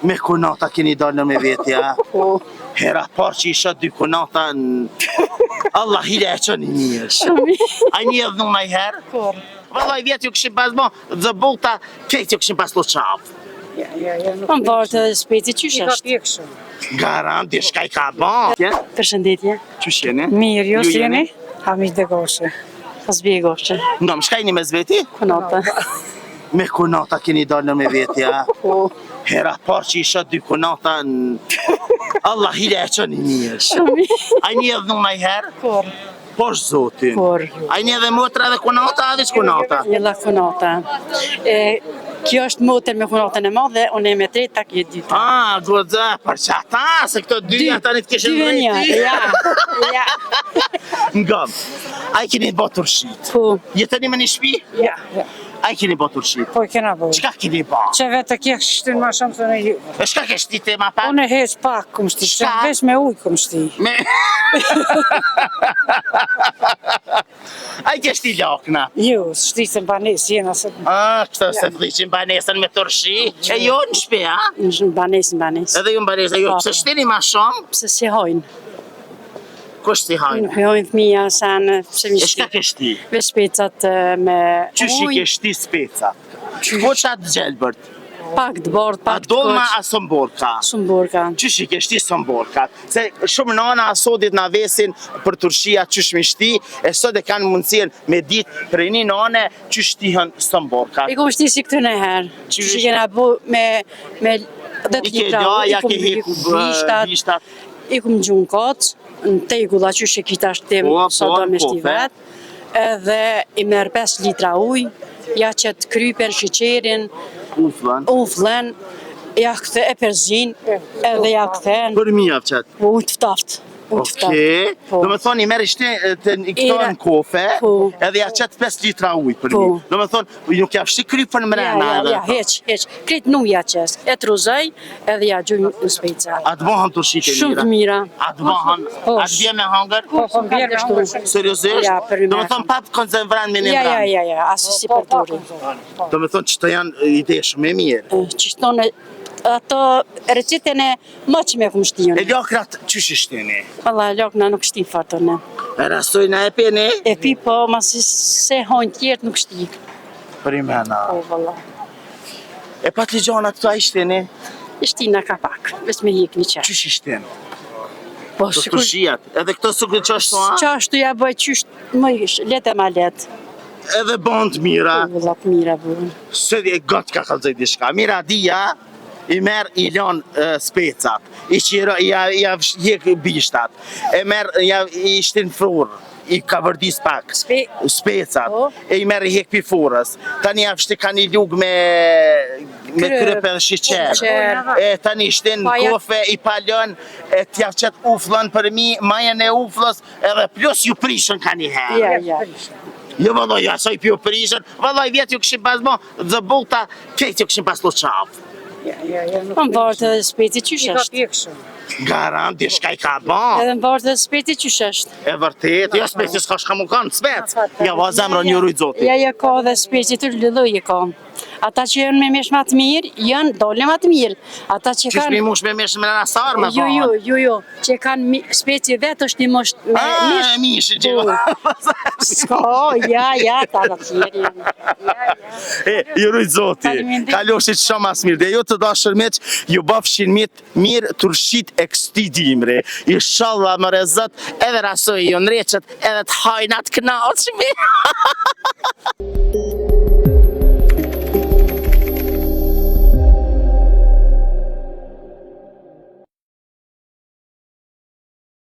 Me kunata keni dalë me vetja? Po. Hera parë që isha 2 kunata Allah hile e qëni mirë. A një edhe në herë? Kur? Vallaj vjetë ju këshim pas bo, dhe bulta, kejtë ju këshim pas lo qafë. Më bërë të speci qysh është? Garant, dhe shka I ka bo. Përshëndetje. Qysh jeni? Mirë, ju Ju si jeni? jeni? Hamid dhe Goshe. Hasbi e Goshe. Ndom, shka jeni me zveti? Kunata. Me kunata keni dalë me vetja? Po. Hera parë që isha 2 kunata Allah hile e qëni mirë. A një edhe në herë? Kur? Posh zotin. Kur? A një edhe motra dhe kunata, a dhe kunata? Jella kunata. Kjo është motër me kunatën e madhe, unë e me 3, tak je 2. Ah, godë, për që ata, se këto 2 ata një të kishin drejti. Ja. Ngam, a I keni bo turshit? Po. Jetëni me një shpi? Ja. A I keni bo turshit? Po, kena bo. Qka keni bo? Që vetë kje shtin ma shumë të në ju. E shka ke shtite ma pak? Unë e hez pak këmë shti, që Shka? vesh me ujë këmë shti. Me... A I ke shti lakna? Ju, shti se më banes, jena se... Këto se flishin banesën me turshi. E jo në shpi, a? Në banes. Edhe ju në banesë, ju pëse shtini ma shumë? Pse si hojnë. Kush si hajnë? Nuk hojnë fëmija sanë, pse mi E shka ke shti? Vesh specat me Qysh I ke ujë, shti speca? Po qatë gjelbërt? pak të bordë, A pak të dolma koq. a somborka? Sumburka. Qysh I ke shti somborkat? Se shumë nana asodit na vesin për turshia qysh mi shti, e sot e kanë mundësien me ditë për një nane qysh shtihen somborkat. I ku shti si këtë në herë. Qysh? Që kena bu me 10 I ke litra. laja, ke heku bishtat. I ku më gjunë kocë, në tegulla që shë kita shtim, Po, sa do me po, shti vetë. Edhe I merë 5 litra ujë, ja qëtë krypen, shiqerin, uflen, ja këthe e perzin, edhe ja këthen, Për mi avqet. ujë të ftaftë. Okej, do me thonë I merë ishte I këto në kofe, Po. edhe ja qëtë 5 litra ujë për Po. mi. Do me thonë, nuk ja fshi krypën mrena edhe. Ja, heq. Kretë nuja qes, e truzaj, edhe ja gjujnë në speca. A të bohan turshit e Shumë të mira. A të bohan? Po. A të bje me hangër? Po, bjerë kështu. Seriosisht? Ja, për Do me thonë pap konzervran me një vran. Ja, asë si përdori. Do me thonë që të janë ide shumë e mirë. Qështone, ato recetën e më që me këmë shtijon. E lakrat qysh I shtini? Valla, lakna nuk shti fatone. E rasojna e peni? E pi po, masi se hojnë tjertë nuk shti. Për I mena. Po, valla. E pat ligjonat këto a I shtini? I shtina ka pak, veç me hik një qërë. Qysh I shtini? Po, Të turshiat. Edhe këto su këtë qashtu a? qashtu ja bëj qysht më ish, letë e ma letë. Edhe bond mira. Po, valla, të mira bërën. Se e gatë ka kalzoj dishka. Mira dia, I merë I lanë specat, I qira, ja hjek bishtat, e merë, I shtin frurë, I ka vërdis pak, specat, Po. e I merë I hjek pifurës, tani ja fshti ka një lugë me krype dhe shiqer, e tani shtin kofe, I palën, e t'ja qëtë uflën për mi, majën e uflës, edhe plus ju prishën ka një herë. Ja. Jo vëlloj, ja soj pjo prishën, vëlloj vjetë ju këshim pas bo, dhe bulta, kejtë ju këshim pas lo qafë. Më bërë të speti qysh është. Garant, dhe shka I ka bo. Edhe më bërë të speti qysh është. E vërtet, jo speci s'ka shka mu kanë, spec. Ja, va zemra një rujt zoti. Ja ka dhe speci të lëlloj e ka. Ata që janë me mesh ma të mirë, janë dole ma të mirë. Ata që Qysh mi kanë... mush me mesh me nasar me bëhen. Jo, që kanë speci vetë është një mosh me mish. Mish, që Ska, ja, ta në tjerë janë. E, ju rujt zoti, Faleminderit. kaloshit shumë as mirë. Dhe ju të dashër meq, ju bafshin mirë turshit e kësti dimri. Inshallah më rezët, edhe rasoj ju në reqet, edhe të hajnat knaqshmi.